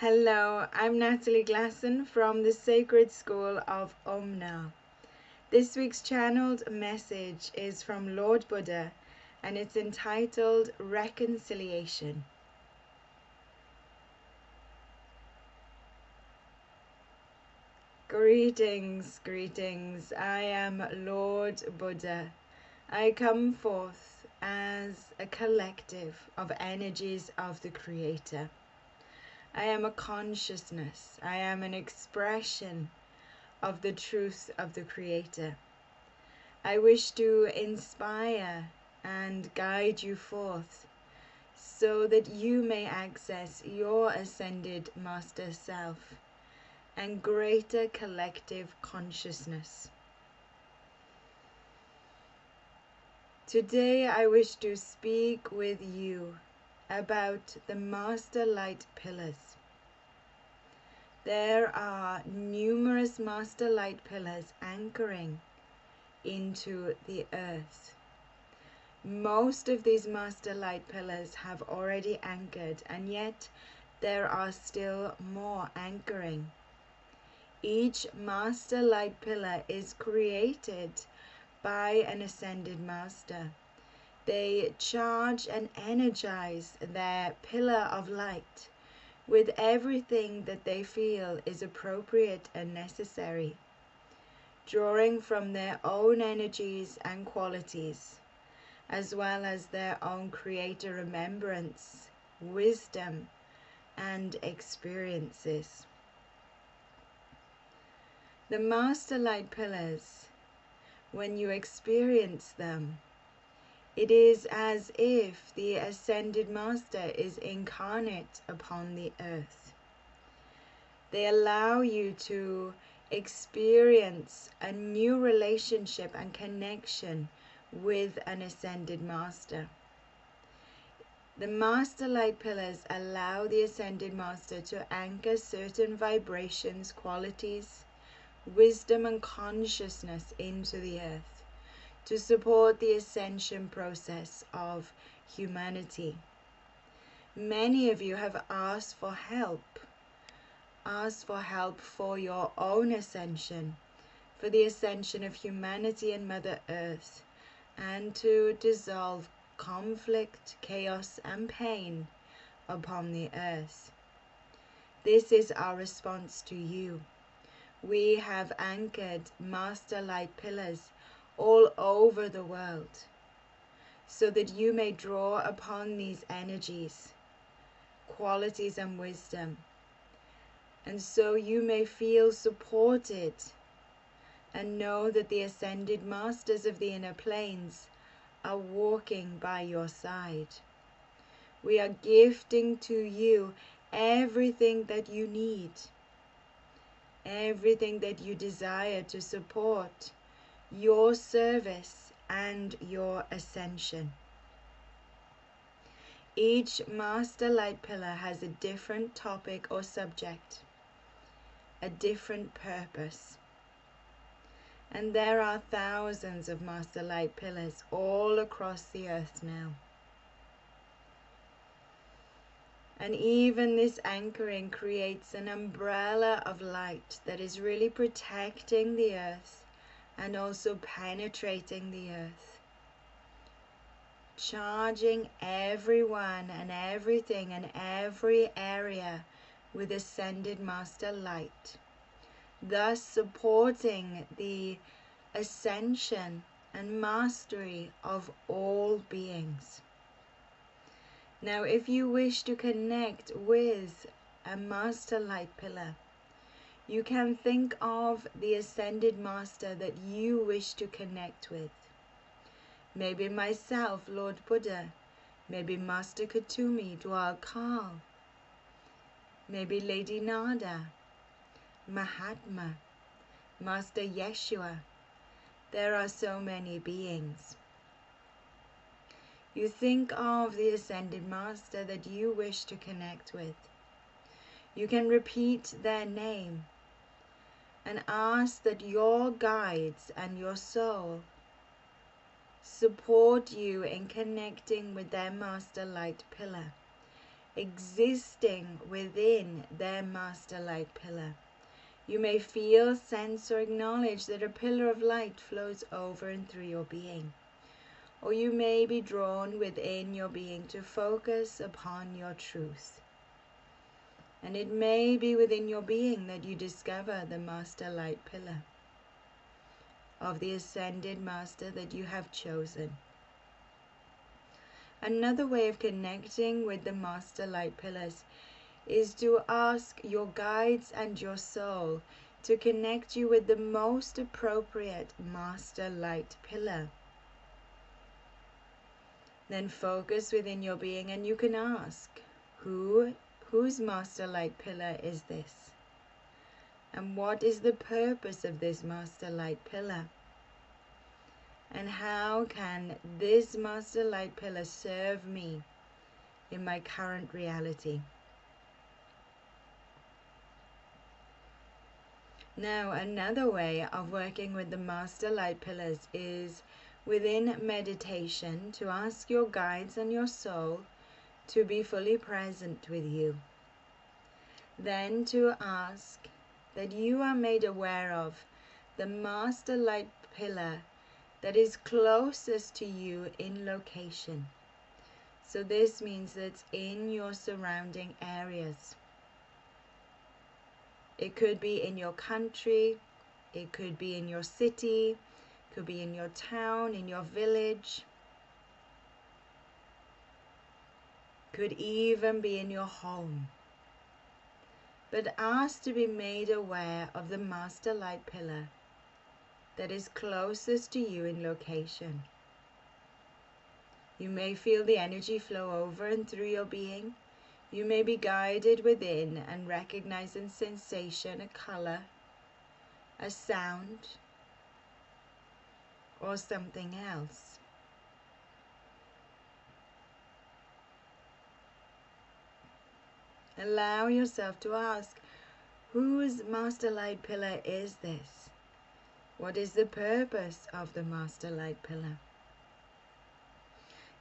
Hello, I'm Natalie Glasson from the Sacred School of OmNa. This week's channeled message is from Lord Buddha and it's entitled Reconciliation. Greetings, greetings. I am Lord Buddha. I come forth as a collective of energies of the Creator. I am a consciousness. I am an expression of the truth of the Creator. I wish to inspire and guide you forth so that you may access your ascended Master Self and greater collective consciousness. Today I wish to speak with you about the Master Light Pillars. There are numerous Master Light Pillars anchoring into the earth. Most of these Master Light Pillars have already anchored, and yet there are still more anchoring. Each Master Light Pillar is created by an Ascended Master. They charge and energize their pillar of light with everything that they feel is appropriate and necessary, drawing from their own energies and qualities, as well as their own Creator remembrance, wisdom, and experiences. The Master Light Pillars, when you experience them, it is as if the Ascended Master is incarnate upon the earth. They allow you to experience a new relationship and connection with an Ascended Master. The Master Light Pillars allow the Ascended Master to anchor certain vibrations, qualities, wisdom and consciousness into the earth to support the ascension process of humanity. Many of you have asked for help for your own ascension, for the ascension of humanity and Mother Earth, and to dissolve conflict, chaos, and pain upon the earth. This is our response to you. We have anchored Master Light Pillars all over the world so that you may draw upon these energies, qualities, and wisdom, and so you may feel supported and know that the Ascended Masters of the inner planes are walking by your side. We are gifting to you everything that you need, everything that you desire to support your service and your ascension. Each Master Light Pillar has a different topic or subject, a different purpose. And there are thousands of Master Light Pillars all across the earth now. And even this anchoring creates an umbrella of light that is really protecting the earth and also penetrating the earth, charging everyone and everything and every area with Ascended Master Light, thus supporting the ascension and mastery of all beings. Now, if you wish to connect with a Master Light Pillar, you can think of the Ascended Master that you wish to connect with. Maybe myself, Lord Buddha. Maybe Master Kutumi, Dwal Kal. Maybe Lady Nada, Mahatma, Master Yeshua. There are so many beings. You think of the Ascended Master that you wish to connect with. You can repeat their name and ask that your guides and your soul support you in connecting with their Master Light Pillar existing within their master light pillar. You may feel, sense, or acknowledge that a pillar of light flows over and through your being. Or you may be drawn within your being to focus upon your truth. And it may be within your being that you discover the master light pillar of the ascended master that you have chosen. Another way of connecting with the master light pillars is to ask your guides and your soul to connect you with the most appropriate master light pillar. Then focus within your being and you can ask, whose master light pillar is this? And what is the purpose of this master light pillar? And how can this master light pillar serve me in my current reality? Now, another way of working with the master light pillars is within meditation to ask your guides and your soul to be fully present with you. Then to ask that you are made aware of the master light pillar that is closest to you in location. So this means that it's in your surrounding areas. It could be in your country, it could be in your city, it could be in your town, in your village. Could even be in your home. But ask to be made aware of the master light pillar that is closest to you in location. You may feel the energy flow over and through your being. You may be guided within and recognize a sensation, a color, a sound, or something else. Allow yourself to ask, whose master light pillar is this? What is the purpose of the master light pillar?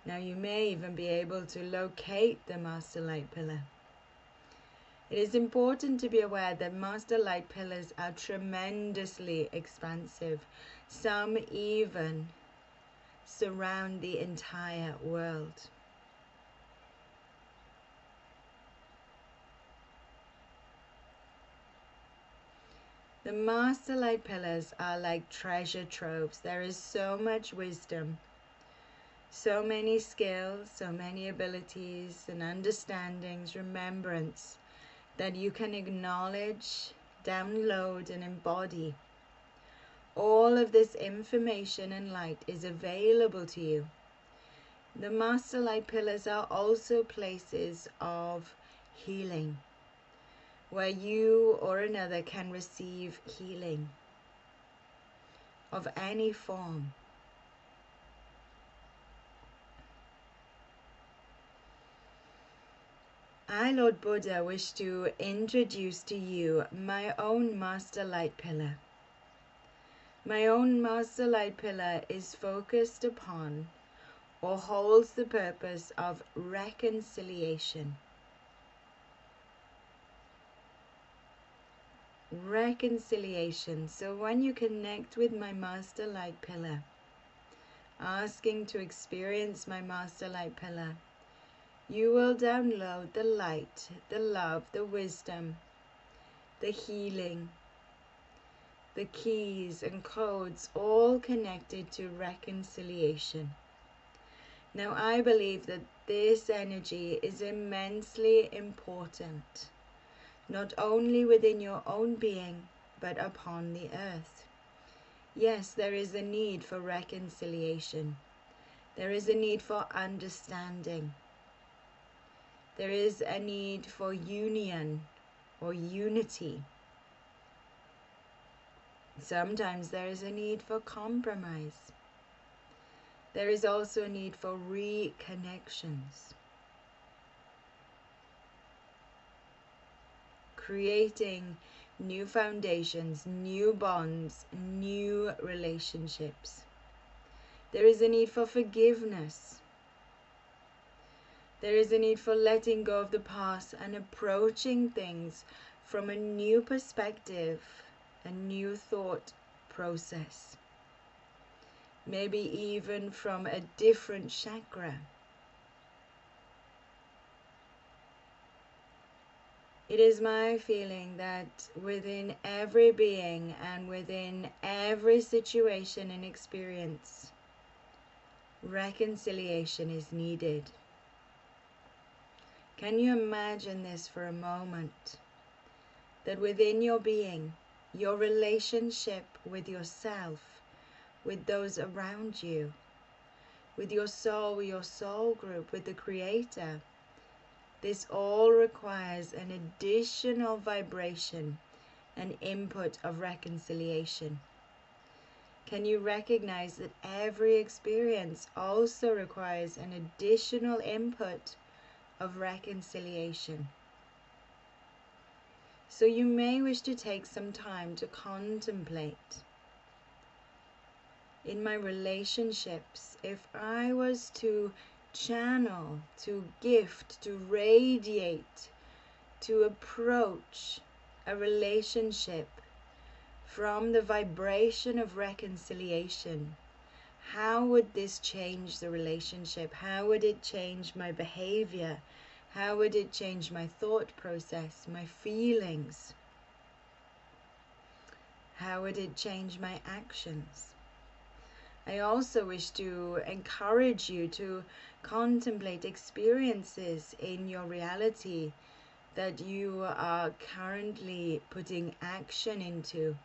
Now you may even be able to locate the master light pillar. It is important to be aware that master light pillars are tremendously expansive. Some even surround the entire world. The master light pillars are like treasure troves. There is so much wisdom, so many skills, so many abilities and understandings, remembrance that you can acknowledge, download and embody. All of this information and light is available to you. The master light pillars are also places of healing, where you or another can receive healing of any form. I, Lord Buddha, wish to introduce to you my own master light pillar. My own master light pillar is focused upon or holds the purpose of reconciliation. Reconciliation. So when you connect with my master light pillar, asking to experience my master light pillar, you will download the light, the love, the wisdom, the healing, the keys and codes, all connected to reconciliation. Now I believe that this energy is immensely important, not only within your own being, but upon the earth. Yes, there is a need for reconciliation. There is a need for understanding. There is a need for union or unity. Sometimes there is a need for compromise. There is also a need for reconnections. Creating new foundations, new bonds, new relationships. There is a need for forgiveness. There is a need for letting go of the past and approaching things from a new perspective, a new thought process. Maybe even from a different chakra. It is my feeling that within every being and within every situation and experience, reconciliation is needed. Can you imagine this for a moment? That within your being, your relationship with yourself, with those around you, with your soul group, with the Creator, this all requires an additional vibration and input of reconciliation. Can you recognize that every experience also requires an additional input of reconciliation? So you may wish to take some time to contemplate. In my relationships, if I was to channel, to gift, to radiate, to approach a relationship from the vibration of reconciliation, how would this change the relationship? How would it change my behavior? How would it change my thought process, my feelings? How would it change my actions? I also wish to encourage you to contemplate experiences in your reality that you are currently putting action into,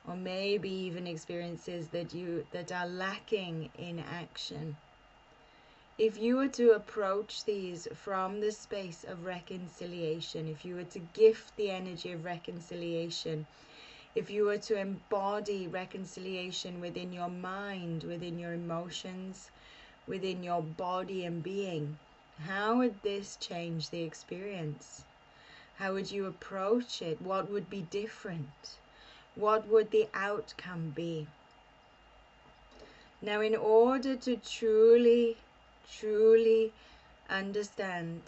or maybe even experiences that are lacking in action. If you were to approach these from the space of reconciliation, if you were to gift the energy of reconciliation, if you were to embody reconciliation within your mind, within your emotions, within your body and being, how would this change the experience? How would you approach it? What would be different? What would the outcome be? Now, in order to truly understand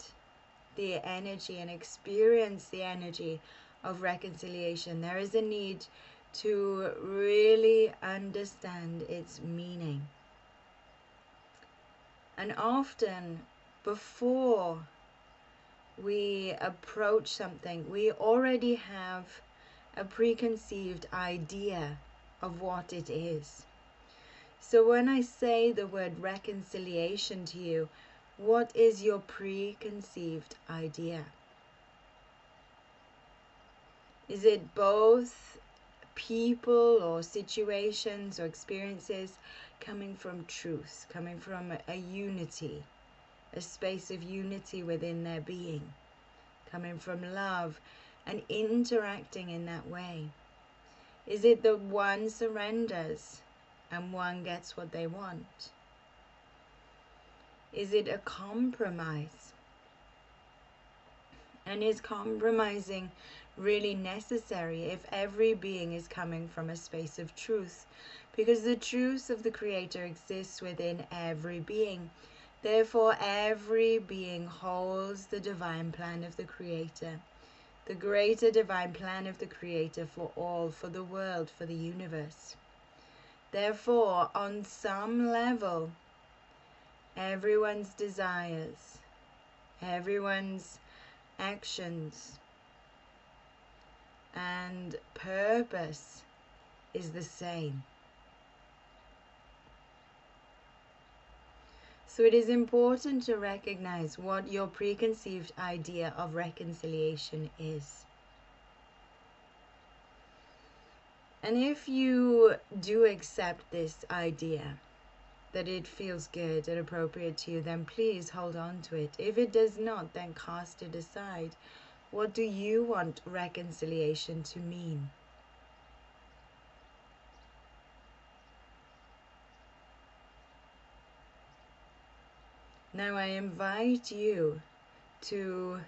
the energy and experience the energy of reconciliation, there is a need to really understand its meaning. And often, before we approach something, we already have a preconceived idea of what it is. So when I say the word reconciliation to you, what is your preconceived idea? Is it both people or situations or experiences coming from truth, coming from a unity, a space of unity within their being, coming from love and interacting in that way? Is it that one surrenders and one gets what they want? Is it a compromise? And is compromising really necessary if every being is coming from a space of truth? Because the truth of the Creator exists within every being. Therefore, every being holds the divine plan of the Creator, the greater divine plan of the Creator for all, for the world, for the universe. Therefore, on some level, everyone's desires, everyone's actions and purpose is the same. So it is important to recognize what your preconceived idea of reconciliation is. And if you do accept this idea, that it feels good and appropriate to you, then please hold on to it. If it does not, then cast it aside. What do you want reconciliation to mean? Now I invite you to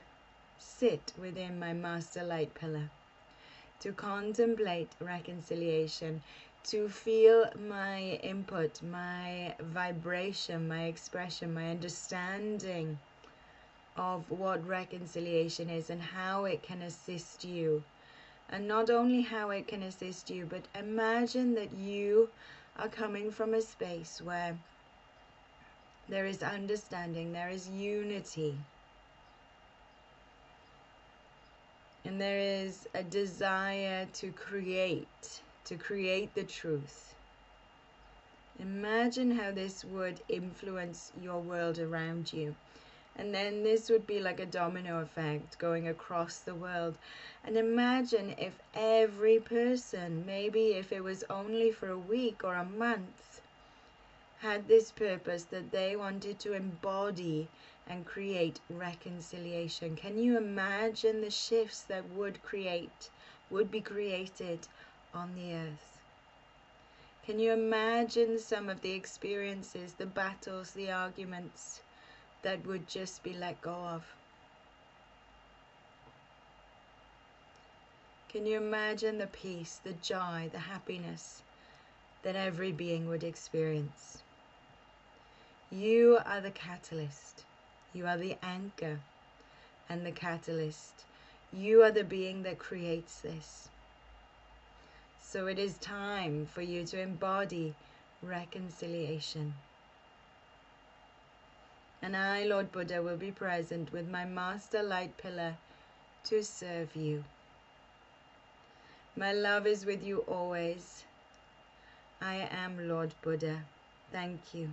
sit within my master light pillar, to contemplate reconciliation, to feel my input, my vibration, my expression, my understanding of what reconciliation is and how it can assist you. And not only how it can assist you, but imagine that you are coming from a space where there is understanding, there is unity, and there is a desire to create the truth. Imagine how this would influence your world around you. And then this would be like a domino effect going across the world. And imagine if every person, maybe if it was only for a week or a month, had this purpose that they wanted to embody and create reconciliation. Can you imagine the shifts that would be created on the earth? Can you imagine some of the experiences, the battles, the arguments that would just be let go of? Can you imagine the peace, the joy, the happiness that every being would experience? You are the catalyst. You are the anchor and the catalyst. You are the being that creates this. So it is time for you to embody reconciliation. And I, Lord Buddha, will be present with my Master Light Pillar to serve you. My love is with you always. I am Lord Buddha. Thank you.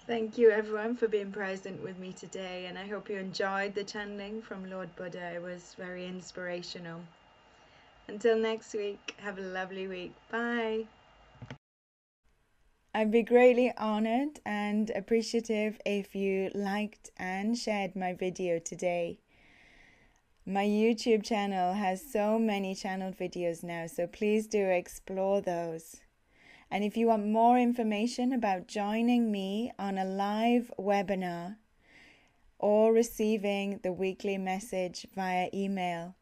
Thank you everyone for being present with me today, and I hope you enjoyed the channeling from Lord Buddha. It was very inspirational. Until next week, have a lovely week. Bye. I'd be greatly honored and appreciative if you liked and shared my video today. My YouTube channel has so many channeled videos now, so please do explore those. And if you want more information about joining me on a live webinar or receiving the weekly message via email,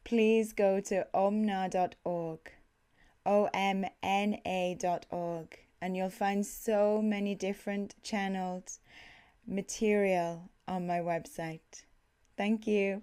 please go to omna.org, omna.org, and you'll find so many different channeled material on my website. Thank you.